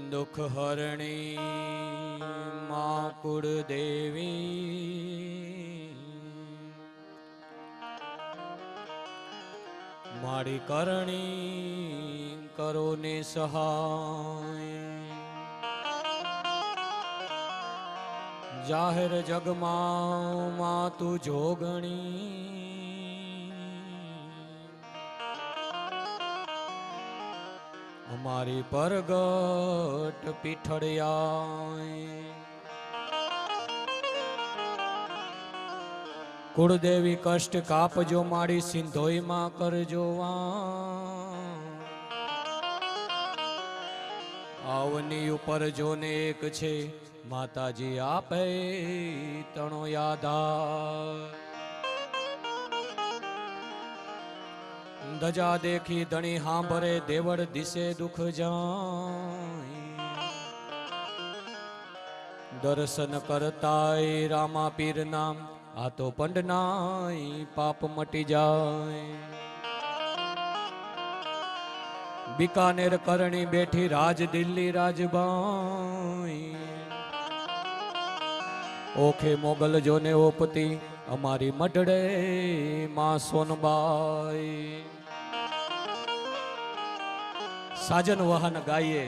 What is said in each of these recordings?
દુઃખ હરણી માં કુળદેવી મારી કરણી કરો ને સહાય જાહેર જગમાં માં તું જોગણી અમારી પરગટ પીઠળિયા કુળદેવી કષ્ટ કાપજો મારી સિંધોઈમાં કરજો આવની ઉપર જોને એક છે માતાજી આપે તણો યાદા ધજા દેખી ધણી હાંભરે દેવળ દિશે દુઃખ જાય દર્શન કરતાય રામા પીર નામ આ તો પંડનાય પાપ મટી જાય બિકાનેર કરણી બેઠી રાજ દિલ્હી રાજબાઈ ઓખે મોગલ જોને ઓપતી અમારી મઢડે માં સોનબાઈ સાજન વહન ગાઈએ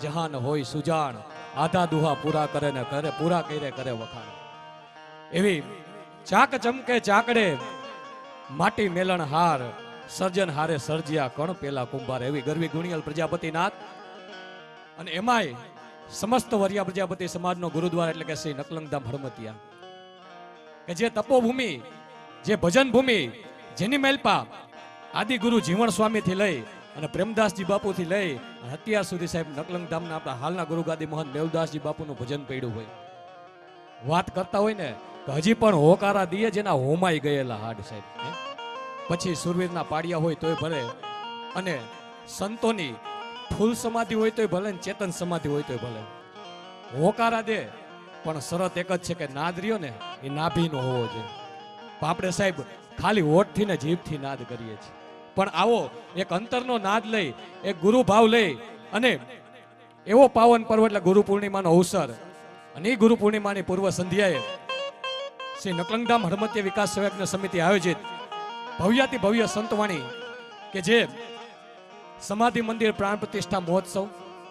જહાન હોય સુજાણ આધા દુહા પૂરા કરે ને કરે પૂરા કરે વખાણ એવી ચાક ચમકે ચાકડે માટી મેલણ હાર સર્જન હારે સર્જ્યા કણ પેલા કુંભાર એવી ગરવી ગુણિયલ પ્રજાપતિનાથ અને એમાંય સમસ્ત વરિયા પ્રજાપતિ સમાજનો ગુરુદ્વાર એટલે કે શ્રી નકલંગધામ હડમતિયા કે જે તપોભૂમિ જે ભજન ભૂમિ જેની મેલપા આદિ ગુરુ જીવણ સ્વામી થી લઈ અને પ્રેમદાસજી બાપુ થી લઈ અત્યાર સુધી સાહેબ નકલંગધામના આપણા હાલના ગુરુગાદી મહંત મેવદાસજી બાપુનું ભજન પડ્યું હોય વાત કરતા હોય ને હજી પણ હોકારા દીએ જેના હોમાઈ ગયેલા હાડ સાહેબ પછી સુરવીરના પાડિયા હોય તોય ભલે અને સંતોની ફૂલ સમાધિ હોય તોય ભલે ચેતન સમાધિ હોય તોય ભલે હોકારા દે પણ શરત એક જ છે કે નાદ રહ્યો ને એ નાભીનો હોવો જોઈએ આપણે સાહેબ ખાલી હોઠથી ને જીભથી નાદ કરીએ છીએ પણ આવો એક અંતરનો નાદ લઈ એક ગુરુ ભાવ લઈ અને એવો પાવન પર્વ એટલે ગુરુ પૂર્ણિમાનો અવસર અને એ ગુરુ પૂર્ણિમાની પૂર્વ સંધ્યાએ શ્રી નકલંગધામ હડમતિયા વિકાસ સેવકની સમિતિ આયોજિત ભવ્યાતિ ભવ્ય સંતવાણી કે જે સમાધિ મંદિર પ્રાણ પ્રતિષ્ઠા મહોત્સવ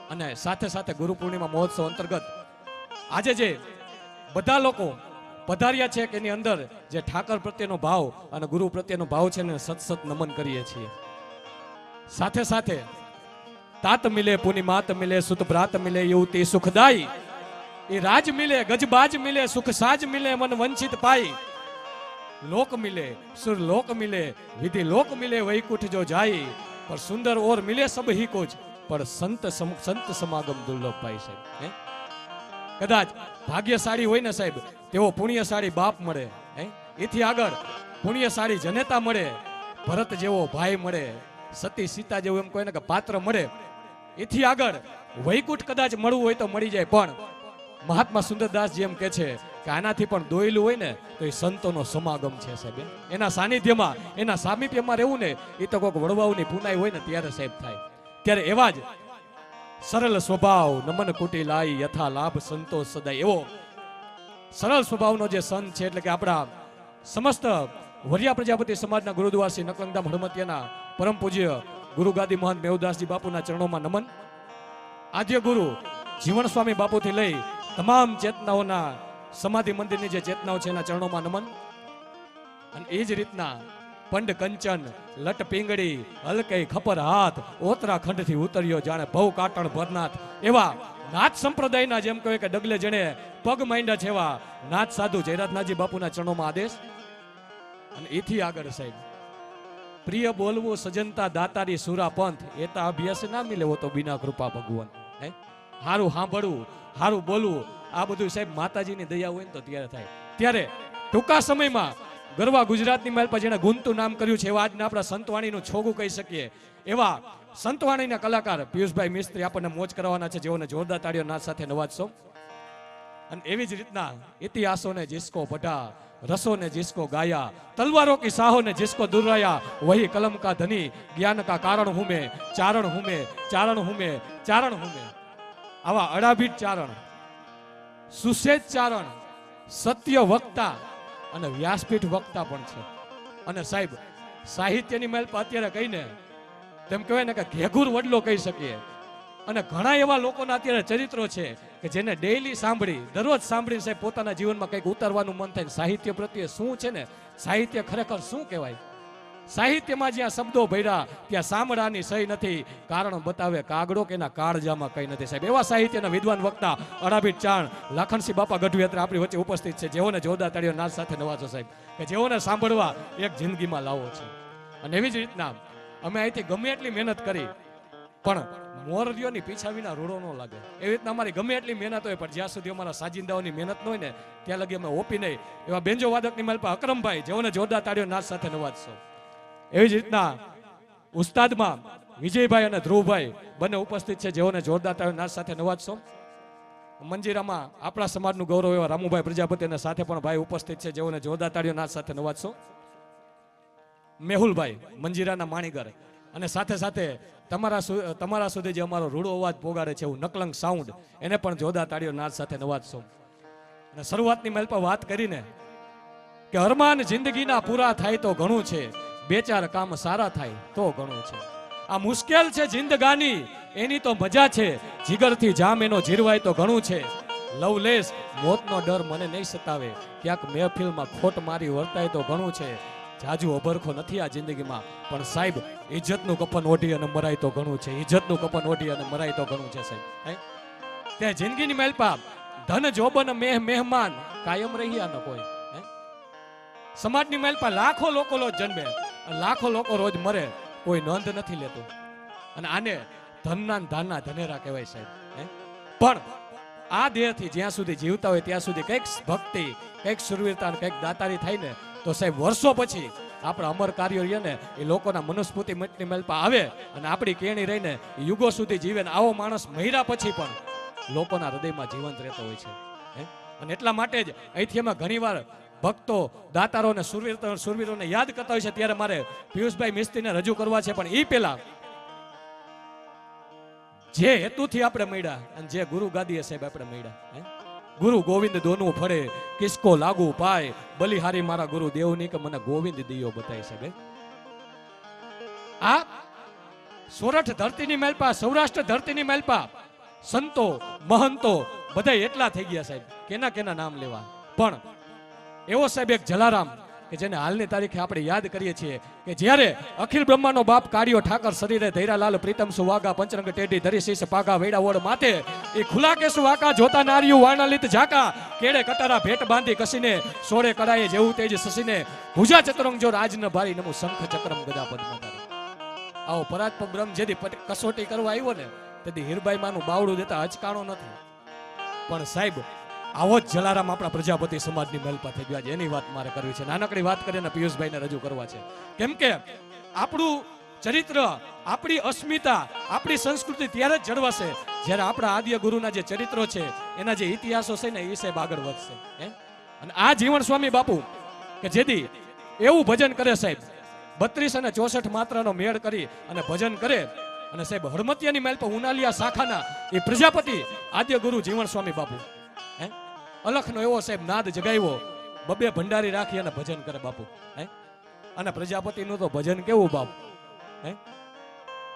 અને સાથે સાથે ગુરુ પૂર્ણિમા મહોત્સવ અંતર્ગત આજે જે બધા લોકો પધાર્યા છે કે એની અંદર જે ઠાકર પ્રત્યેનો ભાવ અને ગુરુ પ્રત્યેનો ભાવ છે ને સત નમન કરીએ છીએ સાથે સાથે તાત મિલે પુની માત મિલે સુત ભ્રાત મિલે યુવતી સુખદાઈ એ રાજ મિલે ગજબાજ મિલે સુખ સાજ મિલે મન વંચિત પાઈ લોક મિલે સુર લોક મિલે વિધિ લોક મિલે વૈકુંઠ જો જાય પર સુંદર ઓર મિલે સબ હી કોજ પણ સંત સમાગમ દુર્લભ પાઈ સાહેબ કદાચ ભાગ્યશાળી હોય ને સાહેબ તેવો પુણ્યશાળી બાપ મળે એથી આગળ પુણ્યશાળી જનેતા મળે ભરત જેવો ભાઈ મળે સતી સીતા જેવું એમ કહે ને કે પાત્ર મળે એથી આગળ વૈકુંઠ કદાચ મળવું હોય તો મળી જાય પણ મહાત્મા સુંદરદાસજી એમ કે છે કે આનાથી પણ દોયેલું હોય ને તો એ સંતોનો સમાગમ છે સાહેબ એના સાનિધ્યમાં એના સામીપ્યમાં રહેવું ને એ તો કોઈક વડવાઓની પુનાઈ હોય ને ત્યારે સાહેબ થાય ત્યારે એવા જ સરળ સ્વભાવ નમન કુટી લાઈ યથા લાભ સંતોષ સદાય એવો સરળ સ્વભાવનો જે સંત છે એટલે કે આપણા સમસ્ત વરિયા પ્રજાપતિ સમાજના ગુરુદ્વાર શ્રી નકલંગધામ હડમતિયાના પરમ પૂજ્ય ગુરુગાદી મહંત મેવદાસજી બાપુના ચરણોમાં નમન આદ્ય ગુરુ જીવણ સ્વામી બાપુથી લઈ તમામ ચેતનાઓના સમાધિ મંદિરની જે ચેતનાઓ છે એના ચરણોમાં નમન અને એ જ રીતના પંડ કંચન લટ પીંગડી હલકઈ ખપર હાથ ઓતરાખંડ થી ઉતર્યો જાણે ભવ કાટણ ભરનાથ એવા નાથ સંપ્રદાયના જેમ કહે કે ડગલે જણે પગ માંડ્યા છે એવા નાથ સાધુ જયરાજનાથજી બાપુના ચરણોમાં આદેશ અને એથી આગળ સાહેબ પ્રિય બોલવું સજનતા દાતારી સુરા પંથ એતા અભ્યાસ ના મિલે તો બિના કૃપા ભગવાન હારું સાંભળવું હારું બોલવું આ બધું સાહેબ માતાજીની દયા હોય ને તો ત્યારે થાય ત્યારે ટૂંકા સમયમાં ગરવા ગુજરાતની માલ પર જેને ગુંતું નામ કર્યું છે એવા આજના આપણા સંતવાણીનું છોગું કહી શકીએ એવા સંતવાણીના કલાકાર પિયુષભાઈ મિસ્ત્રી આપણને મોજ કરવાના છે જેઓને જોરદાર તાળીઓ નાદ સાથે નવાજશો અને એવી જ રીતના ઇતિહાસોને जिसको पढ़ा रसों ने जिसको गाया तलवारों की साहों ने जिसको दुर्राया वही कलम का धनी ज्ञान का कारण हूं मैं चारण हूं मैं चारण हूं मैं चारण हूं मैं આવા અડાભીટ ચારણ, સુસેજ ચારણ, સત્ય વક્તા અને વ્યાસપીઠ વક્તા પણ છે. અને સાહેબ સાહિત્યની મેલ પર અત્યારે કહીને તેમ કહેવાય ને કે ઘેઘુર વડલો કહી શકીએ. અને ઘણા એવા લોકોના અત્યારે ચરિત્રો છે કે જેને ડેઈલી સાંભળી, દરરોજ સાંભળીને સાહેબ પોતાના જીવનમાં કંઈક ઉતારવાનું મન થાય. સાહિત્ય પ્રત્યે શું છે ને, સાહિત્ય ખરેખર શું કહેવાય. સાહિત્યમાં જ્યાં શબ્દો ભર્યા ત્યાં સામડાની સહી નથી, કારણ બતાવે કાગડો કે એના કાળજામાં કઈ નથી. સાહેબ એવા સાહિત્યના વિદ્વાન વક્તા અડાભીટ ચાણ લાખણસિંહ બાપા ગઢવી અત્યારે આપણી વચ્ચે ઉપસ્થિત છે, જેઓને જોરદાર તાળીઓ નાદ સાથે નવાજો સાહેબ, કે જેઓને સાંભળવા એક જિંદગીમાં લાવો છે. અને એવી જ રીતના અમે અહીંથી ગમે એટલી મહેનત કરી પણ મોરડીઓની પીછા વિના રૂડો ન લાગે. એવી રીતના અમારી ગમે એટલી મહેનત હોય પણ જ્યાં સુધી અમારા સાજિંદાઓની મહેનત ન હોય ને ત્યાં લગી અમે ઓપી નહીં. એવા બેન્જો વાદકની માલ પર અકરમભાઈ, જેઓને જોરદાર તાળીઓ નાદ સાથે નવાજશો. એવી જ રીતના ઉસ્તાદમાં વિજયભાઈ અને ધ્રુવભાઈ બંને ઉપસ્થિત છે, જેઓને જોરદાર તાળીઓ નાદ સાથે નવાજશો. મંજીરામાં આપણા સમાજનું ગૌરવ એવા રામુભાઈ પ્રજાપતિ અને સાથે પણ ભાઈ ઉપસ્થિત છે, જેઓને જોરદાર તાળીઓ નાદ સાથે નવાજશો. મેહુલભાઈ મંજીરાના માણીગર, અને સાથે સાથે તમારા સુધી જે અમારો રૂડો અવાજ પોગાડે છે એવું નકલંગ સાઉન્ડ, એને પણ જોરદાર તાળીઓ નાદ સાથે નવાજશો. અને શરૂઆતની મેલ પર વાત કરીને કે અરમાન જિંદગીના પૂરા થાય તો ઘણું છે, બે ચાર કામ સારા થાય તો ઘણું છે. આ મુશ્કેલ છે જિંદગાની, એની તો મજા છે, જીગરથી જામ એનો જીરવાય તો ઘણું છે. લવલેસ મોતનો ડર મને નહીં સતાવે, ક્યાંક મહેફિલમાં ખોટ મારી વર્તાય તો ઘણું છે. જાજુ અભરખો નથી આ જિંદગીમાં, પણ સાહેબ ઇજ્જતનું કપન ઓઢી અને મરાય તો ઘણું છે. ઇજ્જતનું કપન ઓઢી અને મરાય તો ઘણું છે સાહેબ. ત્યાં જિંદગીની મેલપા ધન જોબન મહેમાન કાયમ રહ્યા ન કોઈ. સમાજની મેલપા લાખો લોકો રોજ જન્મે, લાખો લોકો રોજ મરે, કોઈ નોંધ નથી લેતું. અને આને ધનના ધાનના ધનેરા કહેવાય સાહેબ. પણ આ દેહથી જ્યાં સુધી જીવતા હોય ત્યાં સુધી કંઈક ભક્તિ, કંઈક સુરવીરતા, કંઈક દાતારી થાય ને તો સાહેબ વર્ષો પછી આપણા અમર કાર્યો રહ્યા ને એ લોકોના મનુસ્મૃતિ મટની મેલપા આવે અને આપણી કેણી રહીને યુગો સુધી જીવે. આવો માણસ મહિરા પછી પણ લોકોના હૃદયમાં જીવંત રહેતો હોય છે. અને એટલા માટે જ અહીંથી અમે ઘણીવાર ભક્તો, દાતારો અને સુરવીરોને યાદ કરતા હોય છે. ત્યારે મારે પિયુષભાઈ મિસ્ત્રીને રજૂ કરવા છે, પણ એ પહેલા જે હેતુથી આપણે મળ્યા અને જે ગુરુ ગાદીએ સાહેબ આપણે મળ્યા, ગુરુ ગોવિંદ દોનું ફળે કિસકો લાગુ પાય, બલિહારી મારા ગુરુ દેવની કે મને ગોવિંદ દિયો બતાય સાહેબ. આ સોરઠ ધરતીની મેલપા, સૌરાષ્ટ્ર ધરતીની મેલપા સંતો મહંતો બધા એટલા થઈ ગયા સાહેબ, કેના કેના નામ લેવા. પણ એવો સાહેબ એક જલારામ કે જેને હાલની તારીખે આપણે યાદ કરીએ છીએ કે જ્યારે અખિલ બ્રહ્માનો બાપ કાળિયો ઠાકર શરીરે ધૈરાલાલ પ્રીતમ સુવાગા પંચરંગ ટેઢી ધરી શીશ પાગા વેડા ઓડ માથે એ ખુલા કેસુ વાકા જોતા નારિયું વાણાલિત ઝાકા કેડે કટારા ભેટ બાંધી કસીને સોળે કડાએ જેવું તેજ સસીને ભુજા ચતુરંગ જો રાજ ન ભારી નમુ શંખ ચક્રમ ગદા પદ્મધારી. આવો પરાત્પર બ્રહ્મ જેથી કસોટી કરવા આવ્યો ને તેથી હીરબાઈ માનું બાવડું દેતા અચકાણો નથી. પણ સાહેબ આવો જ જલારામ આપણા પ્રજાપતિ સમાજની મેલપા થઈ ગયા છે. એની વાત મારે કરવી છે. નાનકડી વાત કરીને પિયુષભાઈને રજૂ કરવા છે. કેમ કે આપણું ચરિત્ર, આપણી અસ્મિતા, આપણી સંસ્કૃતિ ત્યારે જ જળવાશે જ્યારે આપણા આદ્ય ગુરુના જે ચરિત્રો છે, એના જે ઇતિહાસો છે ને એ સાહેબ આગળ વધશે. અને આ જીવન સ્વામી બાપુ કે જેથી એવું ભજન કરે સાહેબ, 32 અને 64 માત્રાનો મેળ કરી અને ભજન કરે. અને સાહેબ હળમતિયાની મેલ પર ઉનાલિયા શાખાના એ પ્રજાપતિ આદ્ય ગુરુ જીવન સ્વામી બાપુ અલખનો એવો સાહેબ નાદ જગાવ્યો, બબે ભંડારી રાખી અને ભજન કરે બાપુ. અને પ્રજાપતિનું તો ભજન કેવું બાપ,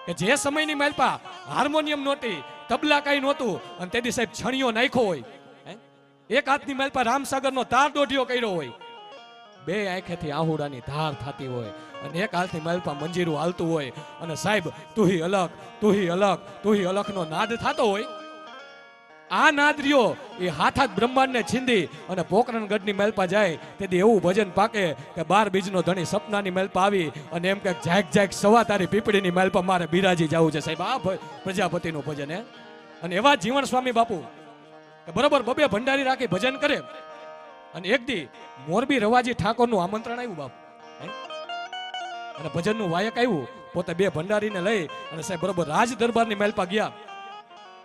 કે જે સમયની મેલપા હાર્મોનિયમ નહોતી, તબલા કઈ નહોતું, અને તેથી સાહેબ છણીઓ નાખ્યો હોય, એક હાથની મેલપા રામસાગરનો તાર દોઢિયો કર્યો હોય, બે આંખેથી આહુડાની ધાર થતી હોય, અને એક હાથની મેલપા મંજીરું હાલતું હોય, અને સાહેબ તુહી અલગ તુહી અલગ તુહી અલગનો નાદ થતો હોય. આ નાદરીઓ એ હાથ બ્રહ્માંડને છીંદી અને પોકરણગઢની મેલપા જાય તેથી એવું ભજન પાકે કે 12 બીજનો ધણી સપનાની મેલપા આવી અને એમ કે જાગ જાગ સવા તારી પીપળીની મેલપા મારે બિરાજી જવું છે સાહેબ. આ પ્રજાપતિનું ભજન. અને એવા જીવન સ્વામી બાપુ કે બરોબર બબે ભંડારી રાખી ભજન કરે. અને એક દી મોરબી રવાજી ઠાકોરનું આમંત્રણ આવ્યું બાપુ, અને ભજનનું વાયક આવ્યું. પોતે 2 ભંડારીને લઈ અને સાહેબ બરોબર રાજ દરબારની મેલપા ગયા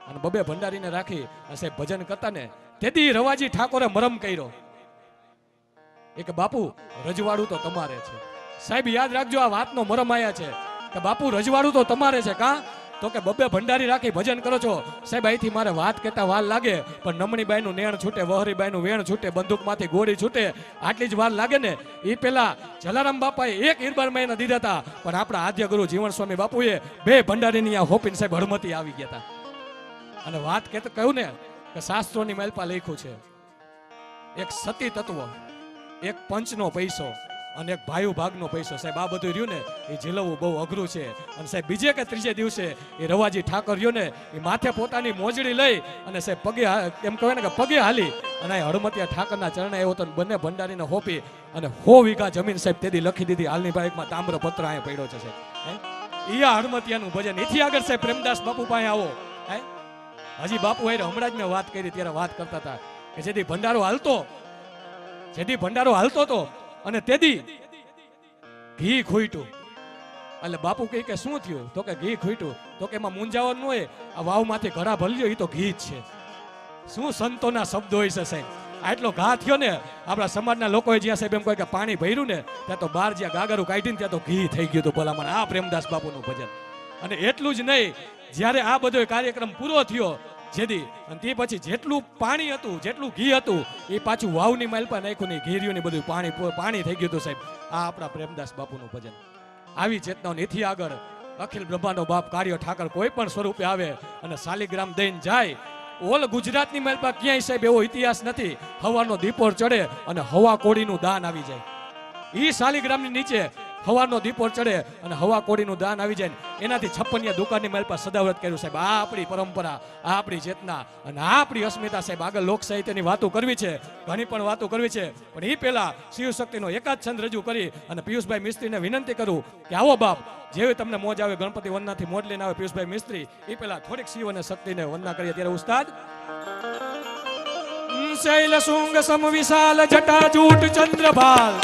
અને બબે ભંડારીને રાખી સાહેબ ભજન કરતા ને તેથી રવાજી ઠાકોરે મરમ કર્યો એક બાપુ રજવાડું તો તમારે છે. સાહેબ યાદ રાખજો, આ વાતનો મરમ આયા છે કે બાપુ રજવાડું તો તમારે છે. કા તો કે બબ્બે ભંડારી રાખી ભજન કરો છો સાહેબ. અહીંથી મારે વાત કહેતા વાર લાગે, પણ નમણીબાઈનું નેણ છૂટે, વહરીબાઈનું વેણ છૂટે, બંદૂકમાંથી ગોળી છૂટે, આટલી જ વાર લાગે ને. એ પેલા જલારામ બાપાએ એક ઈરબાર મહિના દીધા હતા, પણ આપણા આદ્ય ગુરુ જીવન સ્વામી બાપુએ 2 ભંડારીની આ હોપીને સાહેબ હળમતી આવી ગયા હતા. અને વાત કહ્યું ને કે શાસ્ત્રોની માલપા લખ્યું છે, એક સતી તત્વ, એક પંચનો પૈસો અને એક ભાયુ ભાગનો પૈસો. સાહેબ આ બધું રહ્યું ને એ ઝીલવવું બહુ અઘરું છે. અને સાહેબ બીજે કે ત્રીજે દિવસે એ રવાજી ઠાકર રહ્યો ને એ માથે પોતાની મોજડી લઈ અને સાહેબ પગે એમ કહેવાય ને કે પગે હાલી અને હળમતિયા ઠાકરના ચરણે આવ્યો તો બંને ભંડારીને હોપી અને 100 વીઘા જમીન સાહેબ તેથી લખી દીધી. હાલની બાઇકમાં તામ્ર પત્ર અહીંયા પડ્યો છે સાહેબ. ઈ આ હળમતિયાનું ભજન. એથી આગળ સાહેબ પ્રેમદાસ બાપુ પાસે આવો. હજી બાપુ હારે હમણાં જ મેં વાત કરી ત્યારે વાત કરતા હતા કે જેથી ભંડારો હાલતો તો અને તેદી ઘી ખૂટ્યું. એટલે બાપુ કહે કે શું થયું? તો કે ઘી ખૂટ્યું. તો કે એમાં મૂંઝાવાનું ન હોય, આ વાવમાંથી ઘડા ભરલ્યો એ તો ઘી જ છે. શું સંતોના શબ્દો હોય છે સાહેબ. આટલો ઘા થયો ને આપણા સમાજના લોકોએ જ્યાં સાહેબ એમ કહે કે પાણી ભર્યું ને ત્યાં તો બહાર જ્યાં ગાગરું કાઢીને ત્યાં તો ઘી થઈ ગયું હતું ભલામણ. આ પ્રેમદાસ બાપુનું ભજન. અને એટલું જ નહીં, જ્યારે આ બધો કાર્યક્રમ પૂરો થયો જેદી અને તે પછી જેટલું પાણી હતું, જેટલું ઘી હતું એ પાછું વાવની માલપા નાખ્યું નહીં, ઘેર્યું ને બધું પાણી થઈ ગયું હતું સાહેબ. આ આપણા પ્રેમદાસ બાપુનું ભજન. આવી ચેતનાઓ એથી આગળ અખિલ બ્રહ્માંડનો બાપ કાર્ય ઠાકર કોઈ પણ સ્વરૂપે આવે અને શાલિગ્રામ દઈને જાય. ઓલ ગુજરાતની માલપા ક્યાંય સાહેબ એવો ઇતિહાસ નથી હવાનો દીપોર ચડે અને હવા કોડીનું દાન આવી જાય. ઈ શાલિગ્રામની નીચે હવાનો દીપોર ચડે અને હવા કોડીનું દાન આવી જાય. એનાથી 56 દુકાનની માલપા સદાવ્રત કર્યું સાહેબ. આ આપણી પરંપરા, આ આપણી ચેતના અને આ આપણી અસ્મિતા સાહેબ. આગળ લોક સાહિત્યની વાતો કરવી છે, ઘણી પણ વાતો કરવી છે, પણ એ પહેલા શિવ શક્તિનો એકાદ છંદ રજૂ કરી અને પિયુષભાઈ મિસ્ત્રીને વિનંતી કરું કે આવો બાપ, જેવી તમને મોજ આવે ગણપતિ વંદનાથી મોજ લઈને આવે પિયુષભાઈ મિસ્ત્રી, એ પહેલા થોડીક શિવ અને શક્તિને વંદના કરીએ. ત્યારે ઉસ્તાદ શૈલ શુંગ સમ વિશાલ જટા જૂટ ચંદ્રભાલ,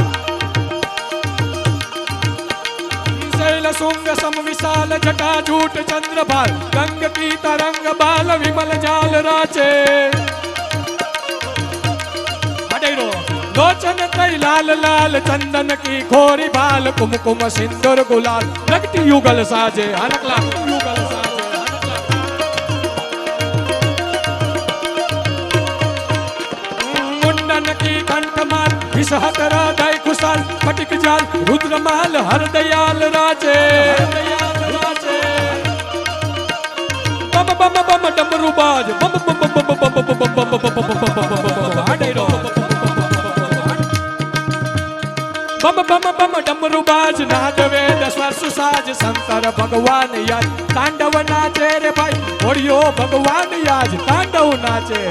શૈલ શુંગ સમ વિશાલ જટા જૂટ ચંદ્રભાલ, ગંગ કી તરંગ બાલ વિમલ જાલ રાચે, लोचन कई लाल लाल चंदन की खोरी बाल, कुमकुम सिंदूर गुलाल लगती युगल साजे, हनकला युगल साजे, मुंडन की कंठमाल विषहत हृदय खुशाल, फटिक जाल रुद्रमाल हरदयाल राजे, बम बम बम डमरू बाज, बम बम बम बम बम बम बम बम बम बम डमरू बाज, नाद वेद स्वर सुसाज, शंकर भगवान याद तांडव नाचे रे भाई, ओडियो भगवान याद तांडव नाचे.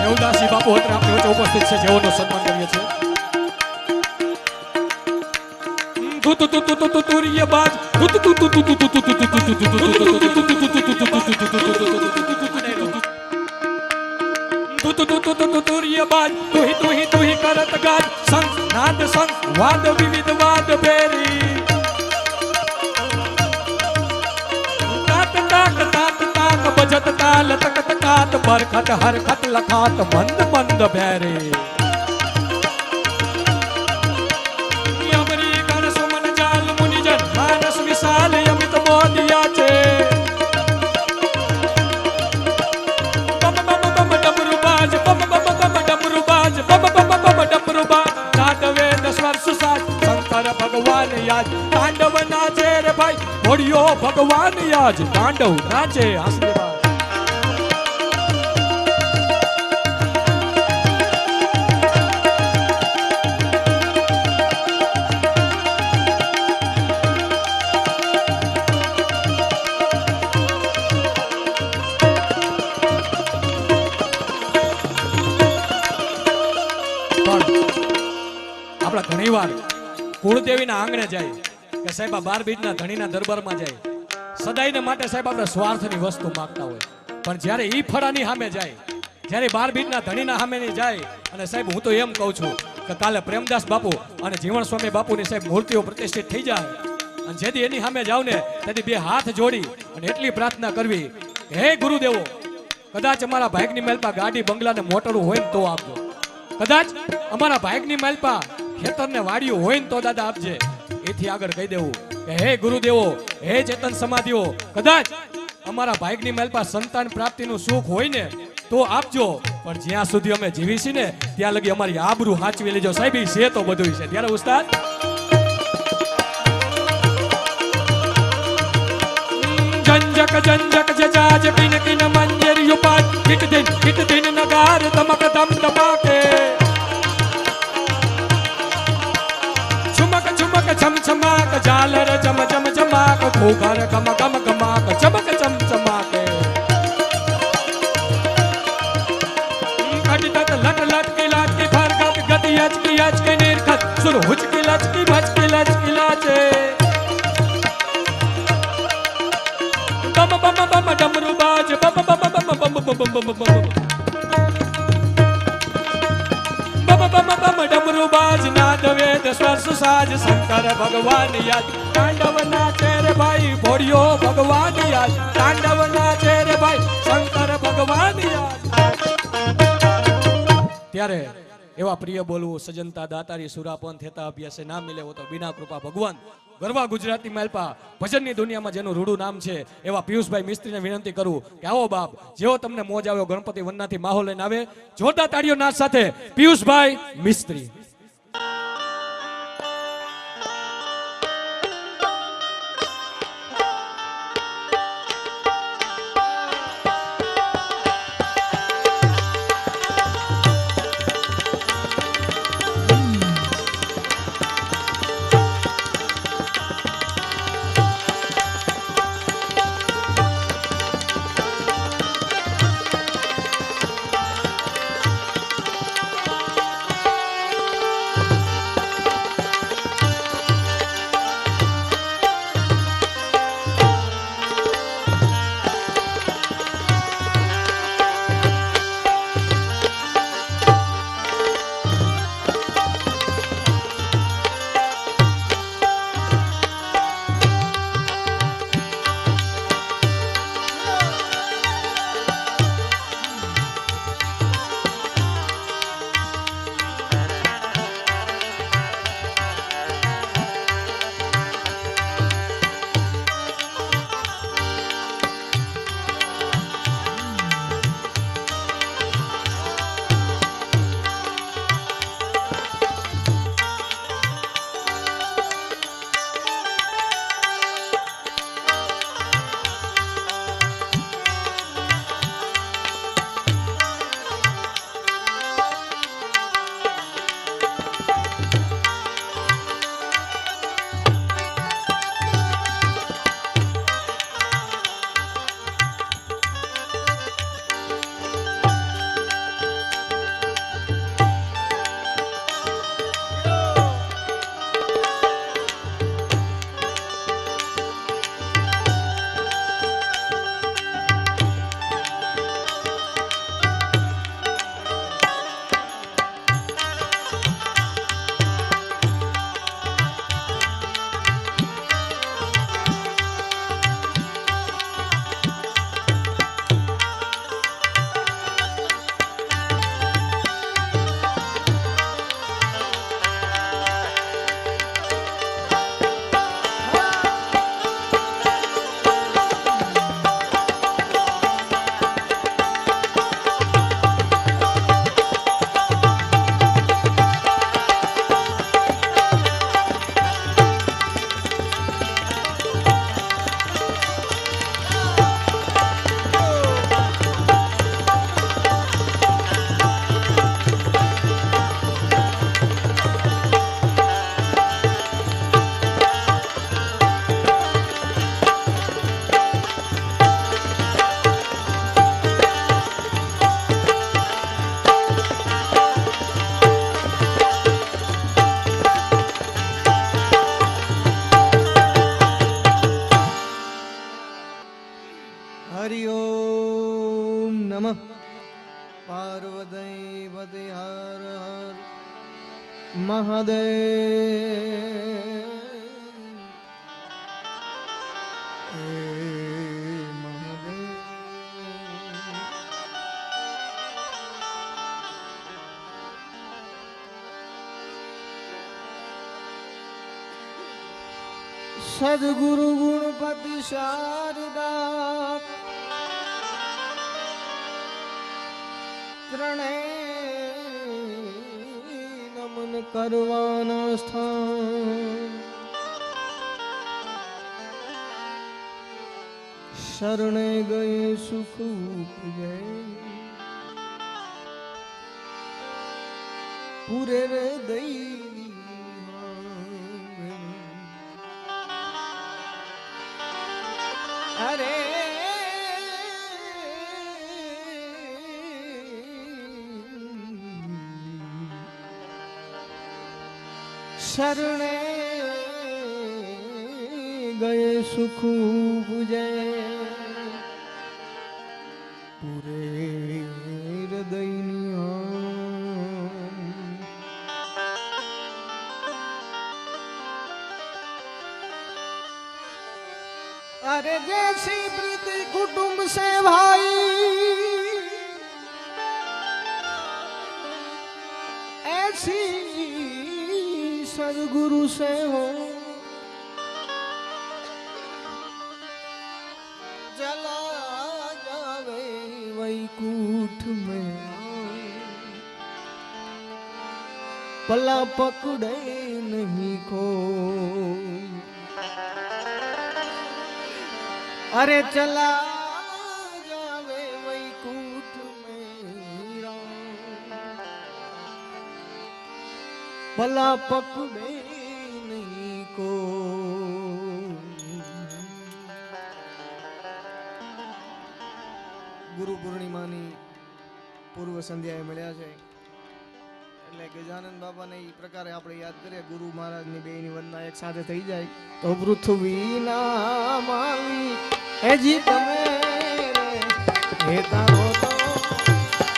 દેવદાસી બાપુ અત્રે આપણી વચ્ચે ઉપસ્થિત છે, જેઓનો સન્માન કરીએ છીએ. તુ તુ તુ તુ તુ તુરિય બાજ, તુ તુ તુ તુ તુ તુ તુ તુ તુ बाज, तू ही करत गाज, संग नाद संग वाद विविध वाद बेरी, तात ताक तात ताक बजत ताल तकत कात, बरखत हरखत लखात मंद मंद बैरी, अमरी गण सुमन जाल मुनिजन मानस विशाल अमित मोदिया चे, बम बम बम डमरू बाज, बम बम शंकर भगवान याज तांडव नाचे रे भाई, ओडियो भगवान याज तांडव नाचे. આપણા ઘણી વાર કુળદેવીના આંગણે જાય કે સાહેબ આ 12 બીજના ધણીના દરબારમાં જાય, સદાયને માટે સાહેબ આપણે સ્વાર્થની વસ્તુ માંગતા હોય, પણ જ્યારે ઈ ફળાની સામે જાય, જ્યારે 12 બીજના ધણીના સામે નહીં જાય, અને સાહેબ હું તો એમ કહું છું કે કાલે પ્રેમદાસ બાપુ અને જીવન સ્વામી બાપુની સાહેબ મૂર્તિઓ પ્રતિષ્ઠિત થઈ જાય, અને જેથી એની સામે જાવ ને તેથી 2 હાથ જોડી અને એટલી પ્રાર્થના કરવી, હે ગુરુદેવો, કદાચ અમારા ભાગની મેલપા ગાડી બંગલા ને મોટરું હોય ને તો આપજો, કદાચ અમારા ભાગની માલપા ખેતરને વાડિયું હોય ને તો દાદા આપજે. એથી આગળ કહી દેવું કે હે ગુરુદેવો, હે ચેતન સમાધિઓ, કદાચ અમારા ભાગની માલપા સંતાન પ્રાપ્તિનું સુખ હોય ને તો આપજો, પણ જ્યાં સુધી અમે જીવી છીએ ને ત્યાં લગી અમારી આબરૂ સાચવી લેજો સાહેબ. ઈ છે તો બધું છે. ત્યારે ઉસ્તાદ જંજક જંજક જજાજ કિન કિન મંજર યુપાત કિટ દિન નગાર તમક દમ દમાકે છુમક છુમક છમ છમાક ઝાલર ચમ ચમ ચમાક ઘોઘર ગમ ગમ ગમાક ચમક ચમ ચમાકે કટ લટ લટ કી લાટ કી ફરગત ગતિ અચકી નિરખત સુર હુચકી લચકી ભચકી લચકી લાચે બમ બમ બમ ડમરુ બાજ બમ બમ બમ બમ બમ બમ બમ બમ બમ ડમરુ બાજ નાદ વેદ સ્વર સુસાજ શંકર ભગવાન યાદ તાંડવ નાચે રે ભાઈ ભોળિયો ભગવાન યાદ તાંડવ નાચે રે ભાઈ શંકર ભગવાન યાદ. ત્યારે એવા પ્રિય બોલવું સજનતા દાતારી સુરાપન થેતા અભ્યાસે ના મિલે હો તો બિના કૃપા ભગવાન ગરવા ગુજરાતી માલપા ભજનની દુનિયામાં જેનું રૂડું નામ છે એવા પિયુષભાઈ મિસ્ત્રીને વિનંતી કરું કે આવો બાપ, જેવો તમને મોજ આવ્યો ગણપતિ વંદનાથી માહોલ લઈને આવે. જોરદાર તાળીઓ નાદ સાથે પિયુષભાઈ મિસ્ત્રી. સદગુરુ ગુણપતિ શારદા ત્રણે નમન કરવાના સ્થાન શરણે ગયે સુખ ઉપજે પૂરે રે દઈ અરે શરણે ગયે સુખ ઉપજે પૂરે હૃદયની अरे जैसी प्रीति कुटुंब से भाई ऐसी सदगुरु से हो जला जावे वैकुंठ में पला पकड़े नहीं को अरे चला जावे वैकुंठ में भला पकड़े नहीं को गुरु पूर्णिमानी पूर्व संध्याए મળ્યા છે એટલે ગજાનંદ બાબાને એ પ્રકારે આપણે યાદ કરીએ ગુરુ મહારાજની બેની વંદના એક સાથે થઈ જાય તો પૃથ્વીના માલી હેજી તમે હે તારો તો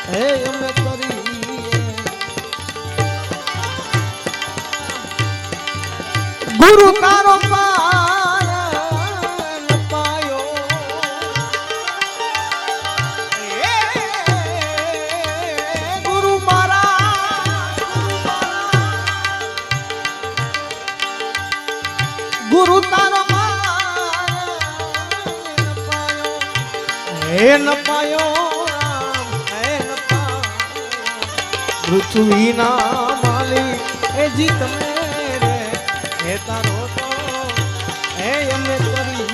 હે અમે કરી ગુરુ તારો પાયો ગુરુ ગુરુ તારો હે ન પાયો હે ન પાયો પૃથ્વીના માલી હે જીત રે હે તારો તો હે અમે કરી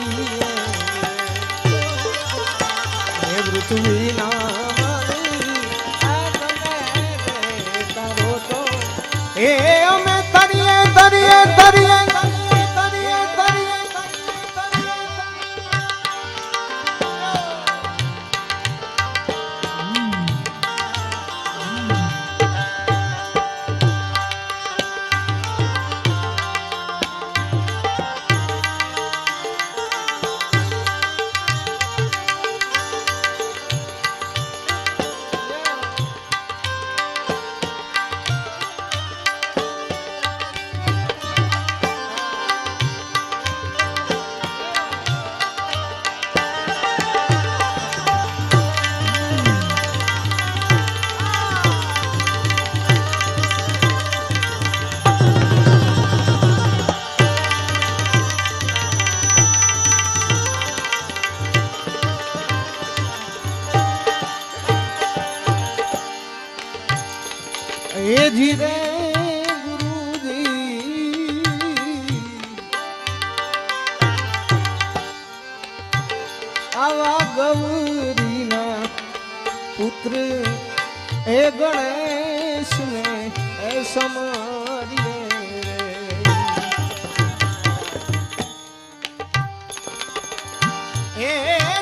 હે પૃથ્વીના માલી હે તારો તો હે અમે તરીએ તરીએ તરીએ એ ધીરે ગુરુજી આવા ગૌરીના પુત્ર એ ગણેશ ને એ સમારીએ એ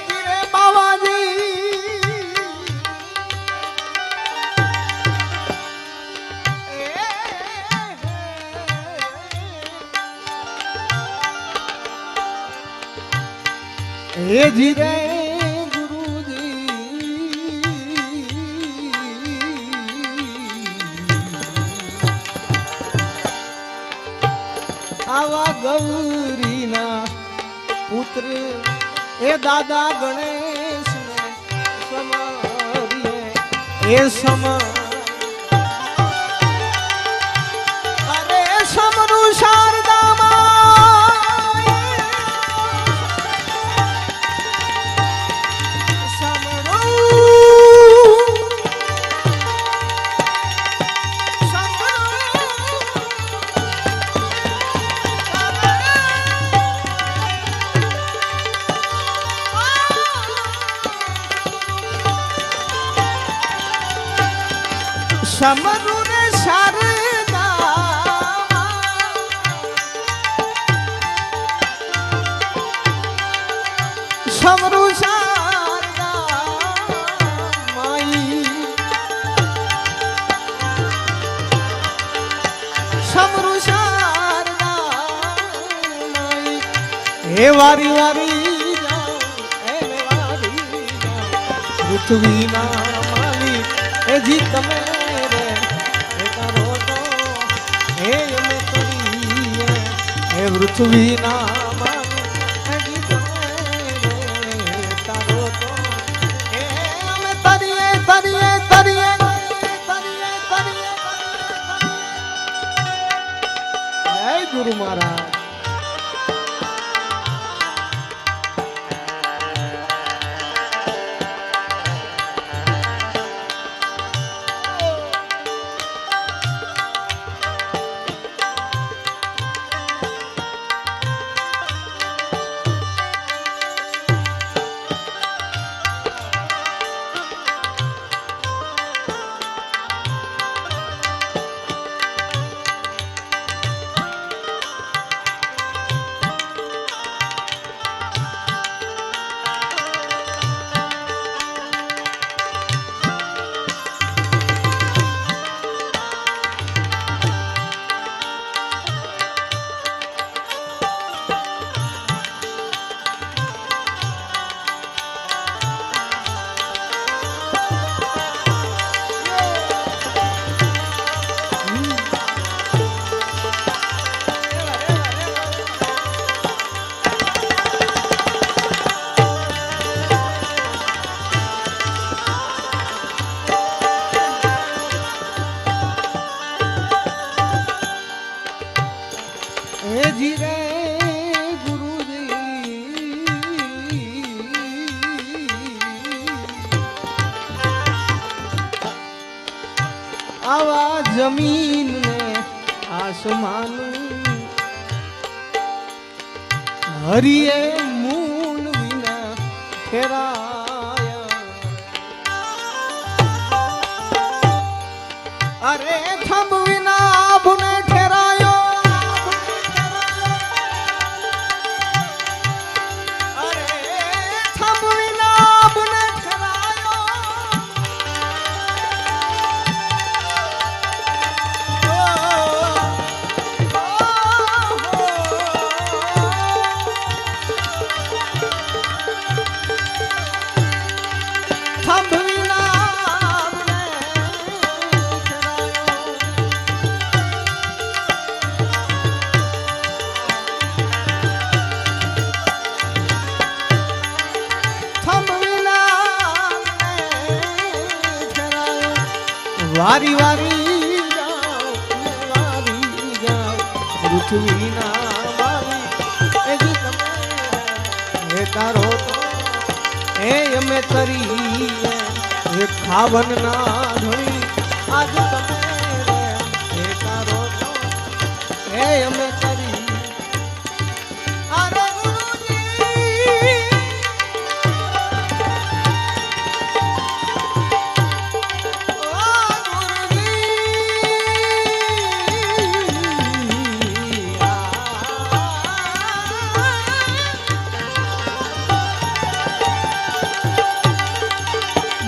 ધીરે બાવાજી हे धीरे गुरुजी आवा गौरी ना पुत्र ए दादा गणेश ने समारिए ए समा अरे समरु शारदा मां સમરુ રે શારદા સમરુ શારદા માઈ સમરુ શારદા માઈ હે વારી વારી જાઉં હે વારી જાઉં પૃથ્વીના માલિક હે જી તમે રે હે તારો તો હે અમે તરીએ હે પૃથ્વીના માલિક હે જી તમે રે તારો તો હે અમે તરીએ તરીએ તરીએ તરીએ તરીએ જય ગુરુ મહારાજ જી રે ગુરુજી આવા જમીન ને આસમાન હરિએ મૂન વિના ફેરાયા અરે થંભ વિના આભને ઠેરાયો વારી વારી જાઓ પૃથ્વીના વારી એ જી તમે હે તારો તો હે અમે તરી હે ખાવન ના ધણી આજ તમે હે તારો તો હે અમે તરી અરે ગુરુજી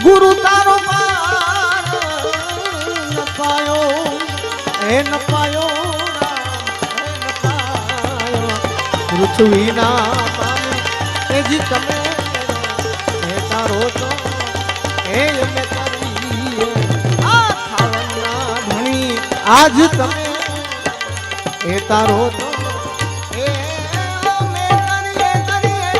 ગુરુ તારો પાર ન પાયો હે ન પાયો હે ન પાયો પૃથ્વીના પાણી હે જી તમે હે તારો તો હે અમે તારી આ ખાવના ધણી આજ તમે હે તારો તો હે અમે કરીએ કરીએ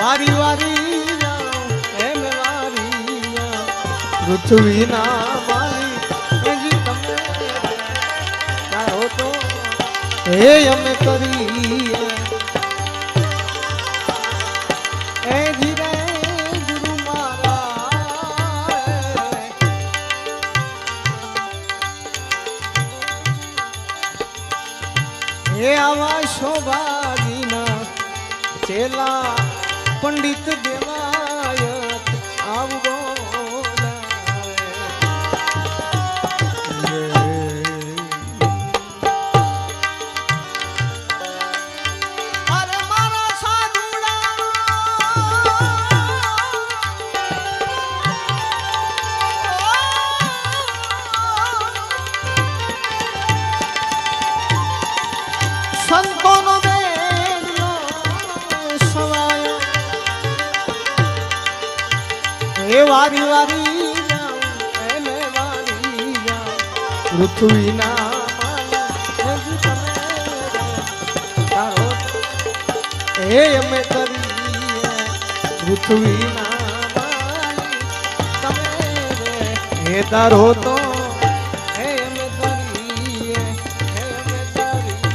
વારી વારી જાઉં એમ વારી જાઉં પૃથ્વીના માલી એજી તમે ચાહો તો હે અમે કરીએ એ ધીરે ગુરુ મારા હે આવા શોભાજીના ચેલા પંડિત દેવાયત આવવો સંતોનો વેદનો સવાય હે વારી વારી જાઉં એને વારી જાઉં પૃથ્વીના માલી તમે તારો હે અમે કરીએ પૃથ્વીના માલી તમે હે તારો તો હે અમે કરીએ હે અમે કરીએ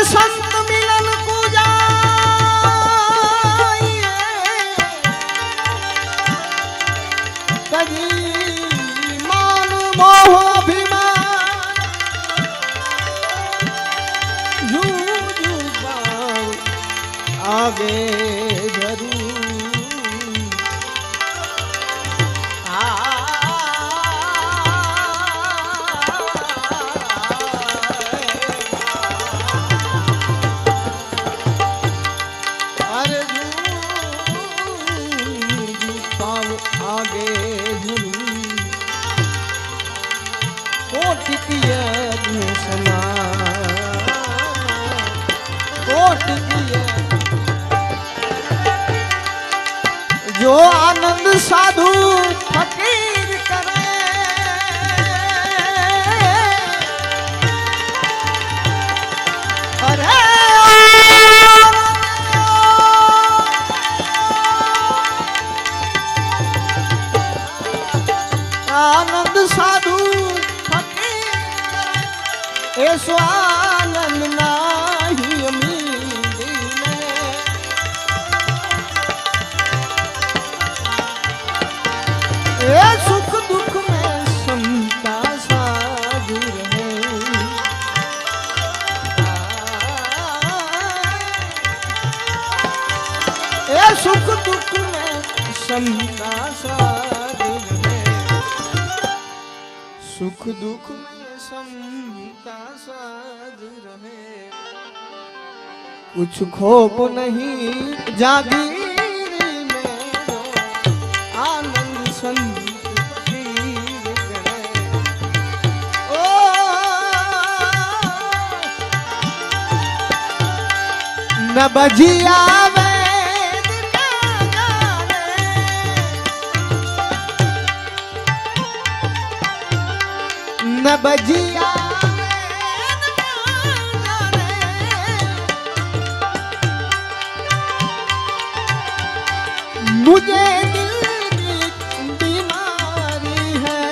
संत मिलन पूजा कभी मान मोह अभिमान आगे जरूर जो आनंद साधु फकीर करे अरे आनंद साधु फकीर करे ऐसो आनंद नाही अमी ये सुख दुख में समता साधु रहे ये सुख दुख में समता साधु रहे सुख दुख में समता साधु रहे कुछ खोप नहीं जागीर में आनंद संत न बजिया वेद न जाने न बजिया वेद न जाने मुझे दिल की बीमारी है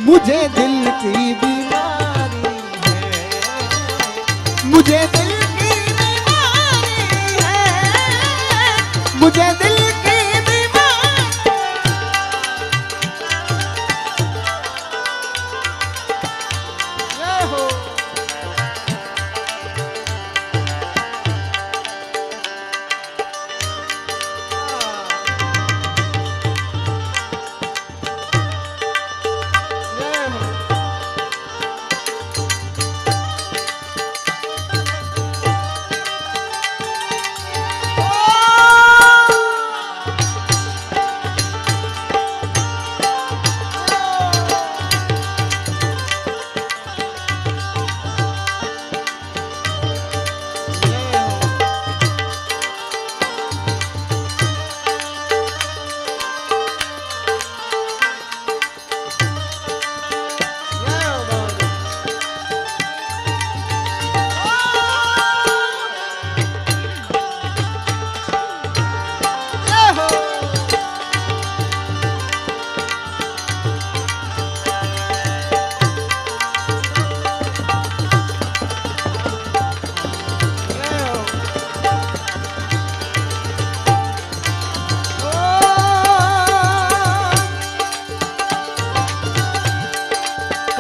मुझे दिल की बीमारी है मुझे दिल मुझे दिल की बीमारी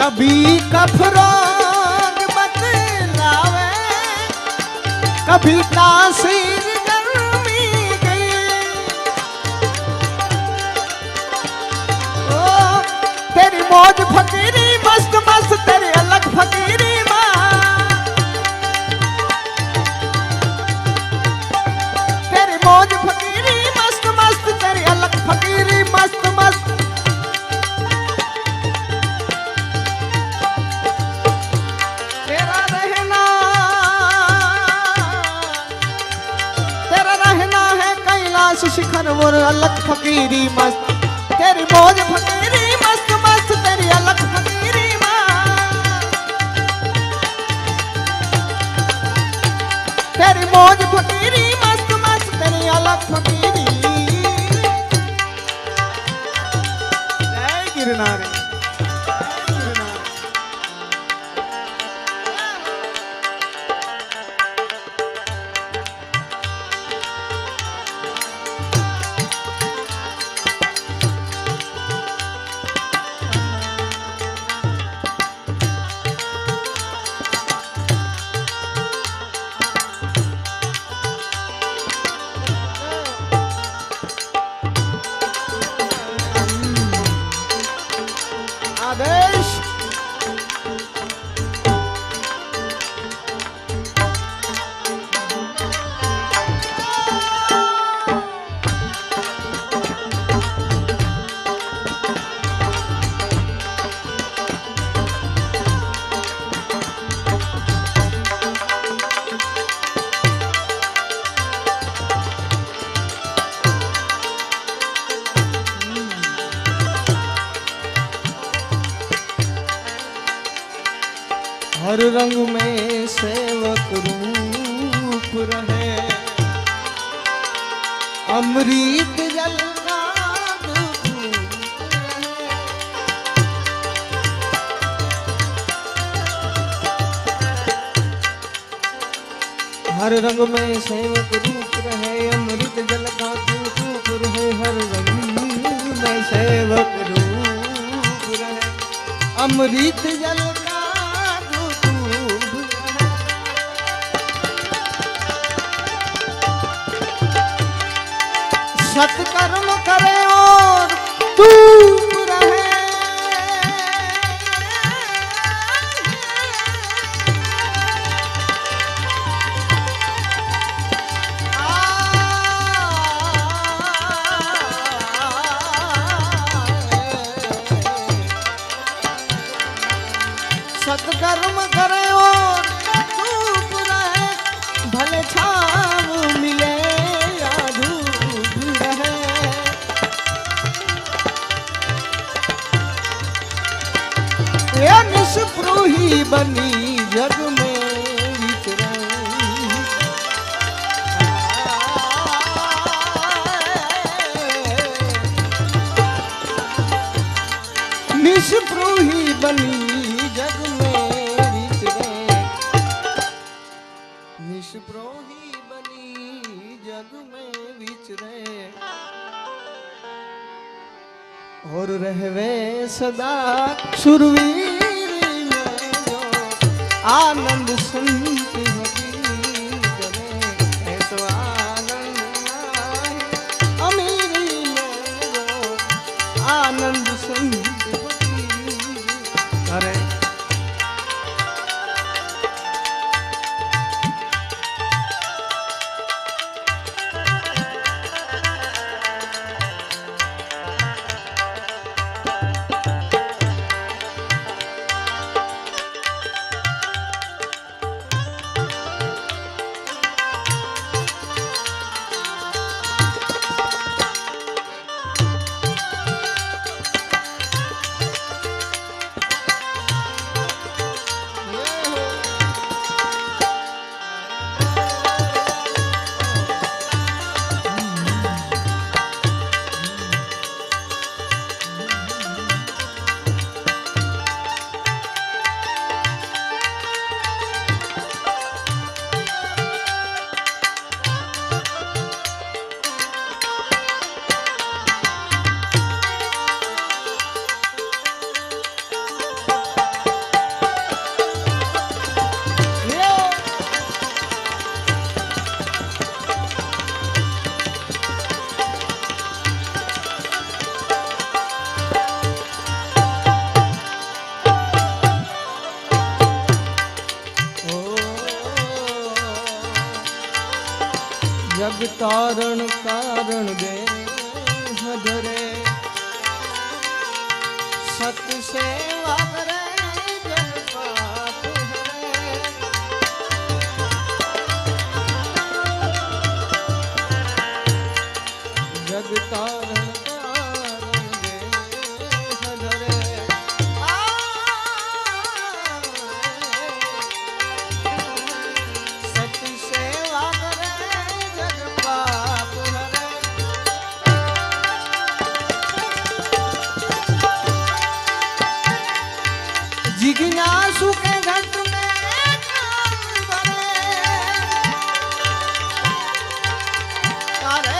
कभी कफरोग बतलावे, कभी तासीर गर्मी गई। ओ तेरी मौज फकीरी मस्त मस्त, तेरी अलग फकीरी माँ। तेरी मौज फकीरी मस्त मस्त, तेरी अलग फकीरी मस्त मस्त। शिखर मोर अलग फकीरी मस्त, तेरी मौज फकीरी मस्त मस्त, तेरी अलग फकीरी माँ। तेरी मौज फकीरी मस्त मस्त, तेरी अलग फकीरी। जय गिरनारी। आदेश हर रंग में सेवक रूप रहे, अमृत जल का धूप रहे। हर रंग में सेवक रूप रहे, अमृत जल का धूप रहे। हर रंग में सेवक रूप रहे, अमृत जल का सत्कर्म करे और दूर रहे। सत्कर्म करे और धूप रहे, भले छाव मिले या धूप रहे। ये निष्प्रूही बनी जग में विचरे। निष्प्रूही बनी जग में विचरे। निष्प्रूही बनी जग में विचरे, और रहवे सदा सुरवीर में जो आनंद संत हरी करे। ऐसो आनंद नाहि अमीरी में जो आनंद संत हरी करे। जग तारण कारण दे धरे सत सेवा करे जग पाप हरे जग तारण कारण दे धरे सत सेवा करे जग पाप हरे जिज्ञासु के घट में ज्ञान भरे अरे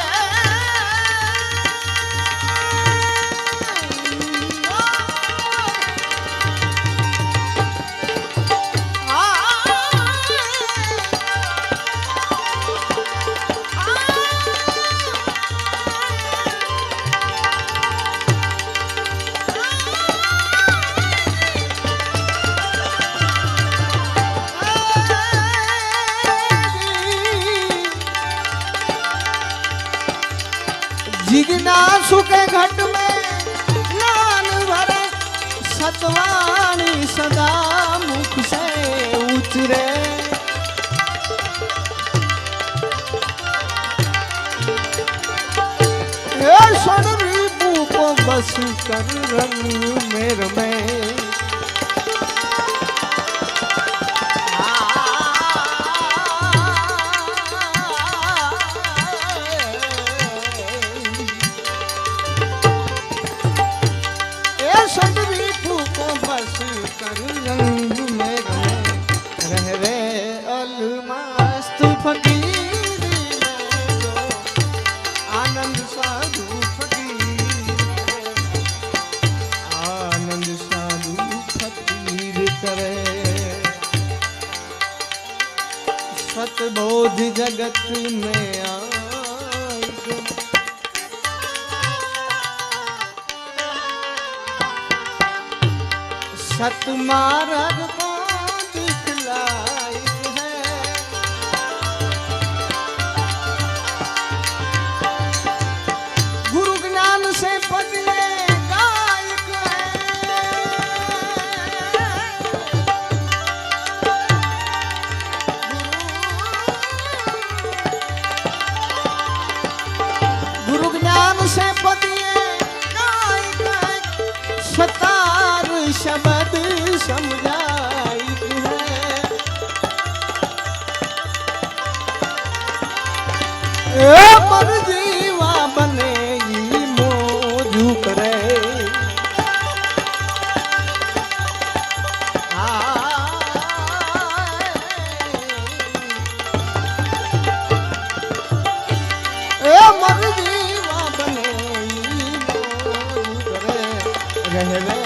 जिज्ञासु के घट में ज्ञान भरे सतवाणी सदा मुख से उचरे स्वर्ण रिपु को बस कर रंग मेर में रंग में रहवे अलमस्त फकीर में जो आनंद साधु फकीर आनंद साधु फकीर करे सतबोध जगत में आई सत मार्ग को दिखलाई है गुरु ज्ञान से पदले गायक है गुरु ज्ञान से पदले गायक है सतार शब्द समझाई है मर जीवा बने मोजू करे मर जीवा बने मोजू करे रहवे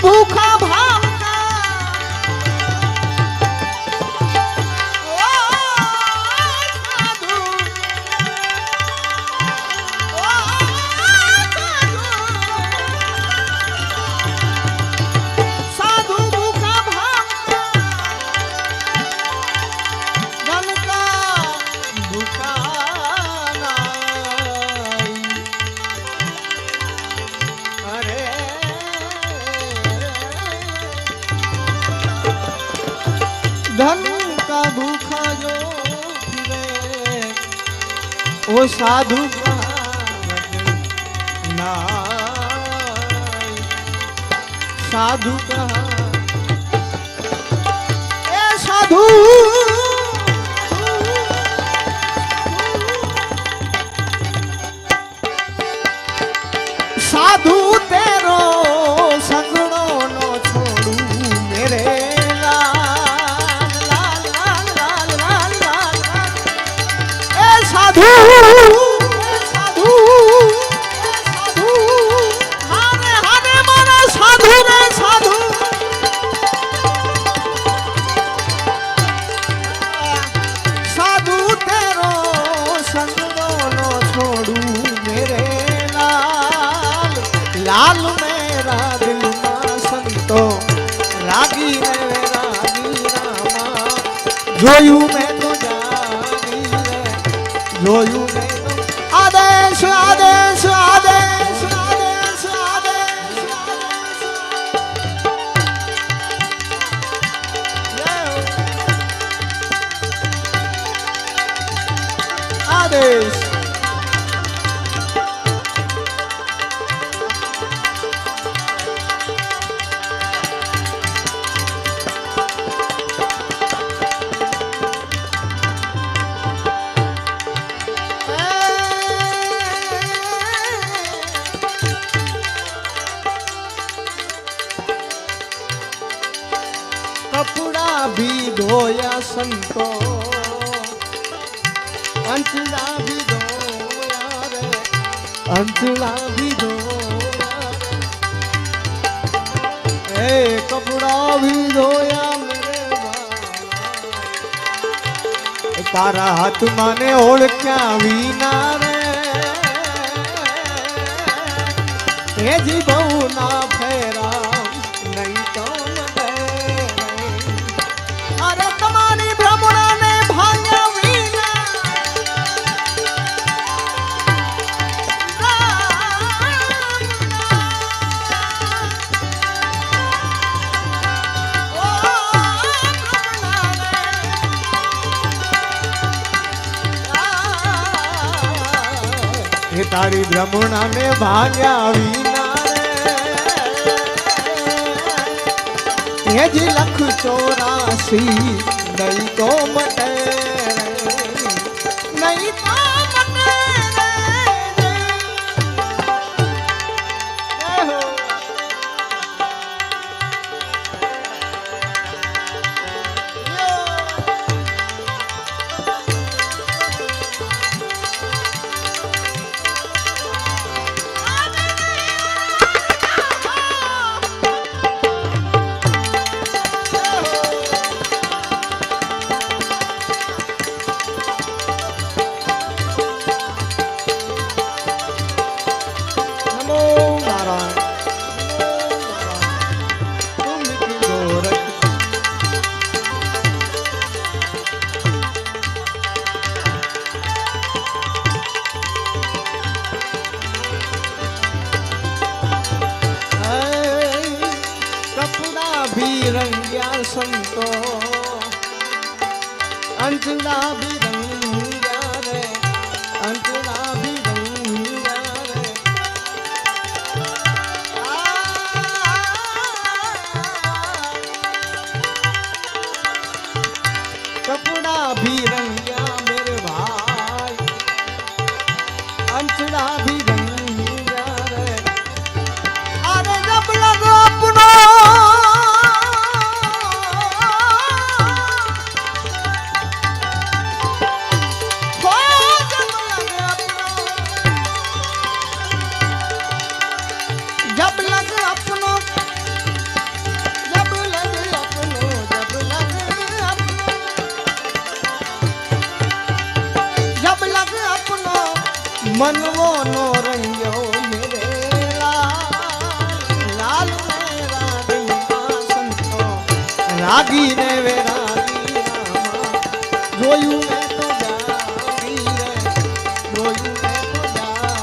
भूखा भाव का साधु भूखा भाव का धन का भूखा अरे धन का भूखा जो फिरे वो साधु का नाई साधु का ए साधु साधु तेरो संगड़ो नो छोड़ू मेरे साधु साधु साधु हारे हारे मारा साधु रे साधु साधु तेरो संग नो छोड़ू मेरे लाल लाल જોયું મેં તો જાગી રે જોયું મેં તો આદેશ આદેશ આદેશ આદેશ આદેશ આદેશ કપડા ભી ધોયા સંતો અંચલા ભી ધોયા રે અંચલા ભી ધોયા રે એ કપડા ભી ધોયા મેરે ભાઈ તારા હાથમાં ને ઓળખ્યા વિના રે એ જી બહુ ના ફેરા નહીં તો અરે તમારી ભ્રમણાને ભાગ્યા વિના એ તારી ભ્રમણાને ભાગ્યા વિના રે એ જી લખ 84 નહીં તો મટે નહીં તો મટે રંગ્યા સંતો અંતલા ભી રંગ્યા રે અંતલા ભી રંગ્યા રે કપડા ભી રંગ્યા મેરે ભાઈ અંતલા ભી રંગ્યા રે અરે જબ લગો अपनो मनवो नो रंग्यो मेरे लाल मेरा दिल संतो रागी ने वे रागी रामा जोयू मैं तो जागी रे जोयू मैं तो जागी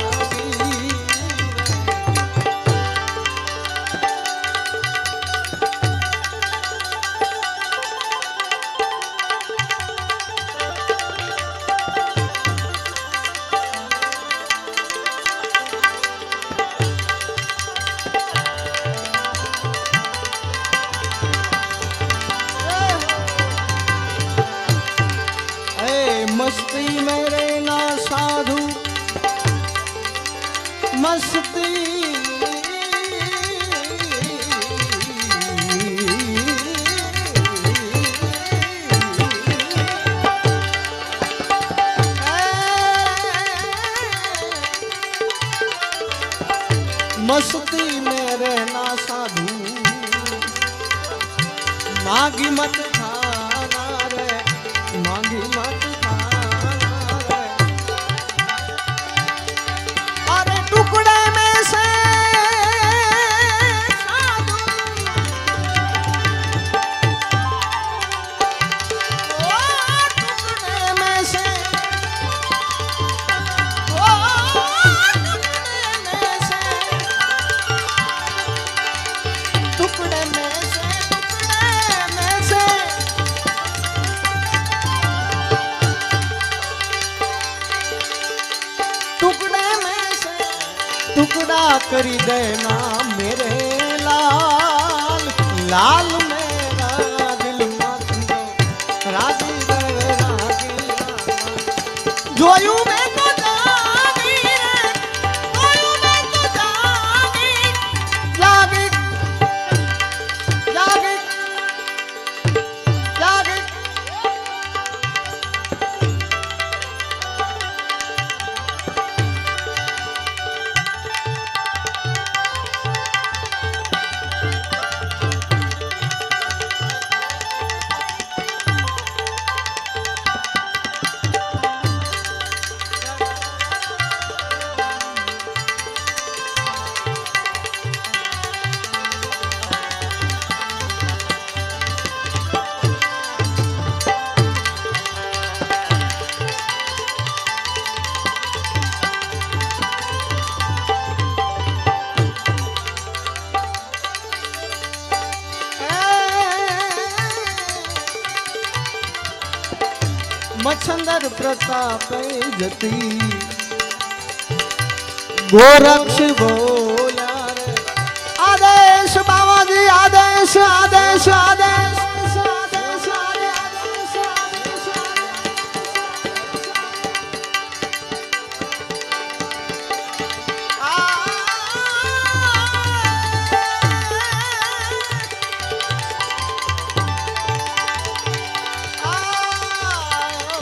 मस्ती मेरे ना साधु मस्ती मस्ती मेरे ना साधु मांगी मत खाना रे मांगी मत टुकड़े में से साधु કરી देना मेरे लाल लाल मेरा दिल मत राजी रे राजी जोयू मैं तो जागी रे जोयू मैं तो जागी जागी जागी जागी मच्छंदर प्रताप जती गोरक्ष बोला रे आदेश बाबा जी आदेश आदेश आदेश आदेश आदेश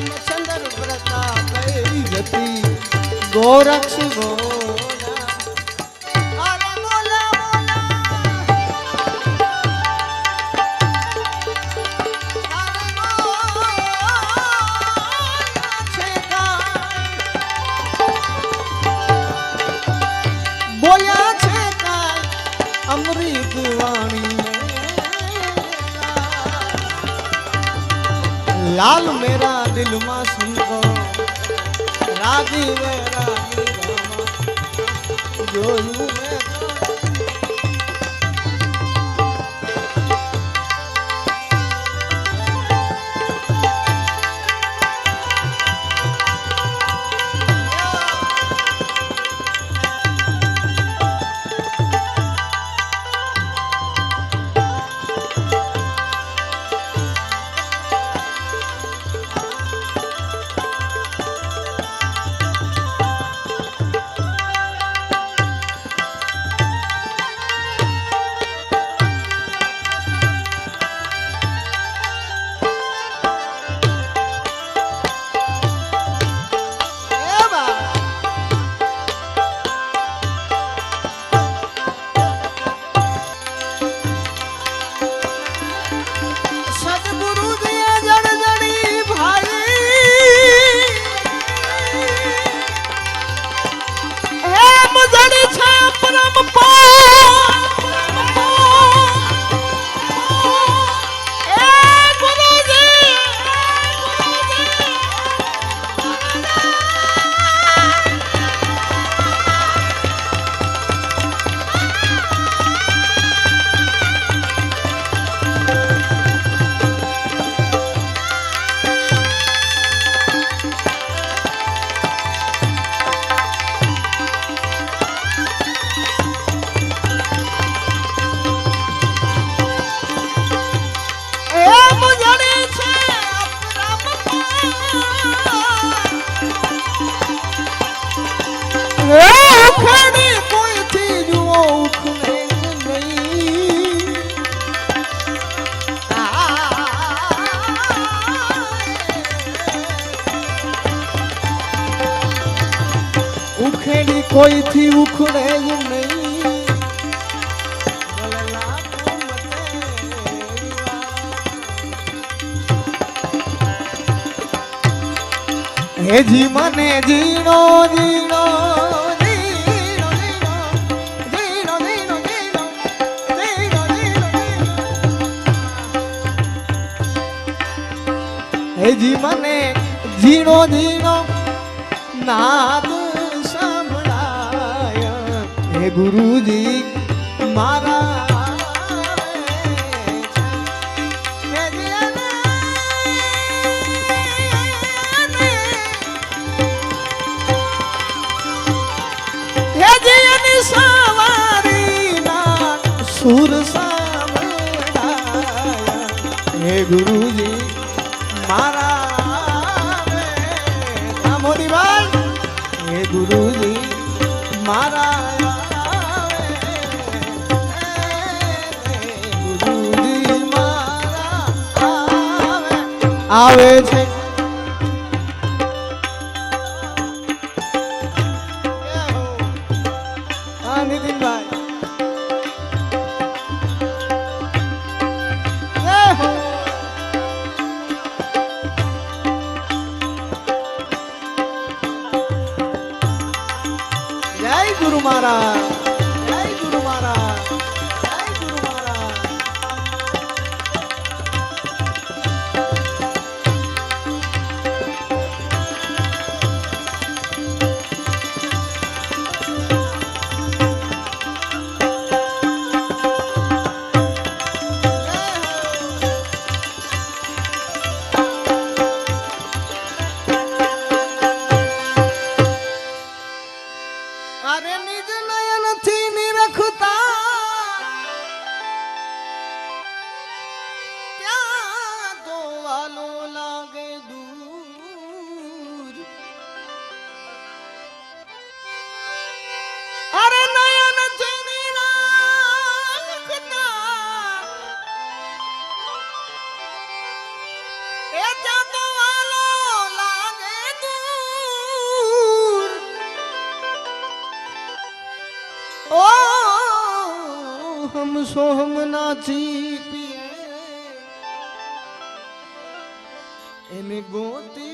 मच्छंदर प्रताप जती गोरक्ष बोला अरे बोला बोला अरे बोला छे काय अमृत वाणी लाल मेरा दिल में सुनको राजी वे राजी जोयू मैं ઉખેડી કોઈથી ઉખડે જ નહીં હેજી મને જીણો જીણો જીણો જીણો જીણો જીણો જીણો જીણો હેજી મને જીણો જીણો નાદ સંભળાય હે ગુરુજી મારા સાવ ગુરુજી મારા મોદીભાઈ હે ગુરુજી મારા ગુરુજી મારા આવે છે હા નીતિનભાઈ જય ગુરુ મહારાજ જય ગુરુ મહારાજ જય ગુરુ મહારાજ અરે નિજ નયન થી નિરખતા ત્યાં તો વાલો લાગે દૂર અરે નયન થી નિરખતા એ ત્યાં તો વાલો લાગે દૂર ओ हम सोहम नाची पिए इन गोती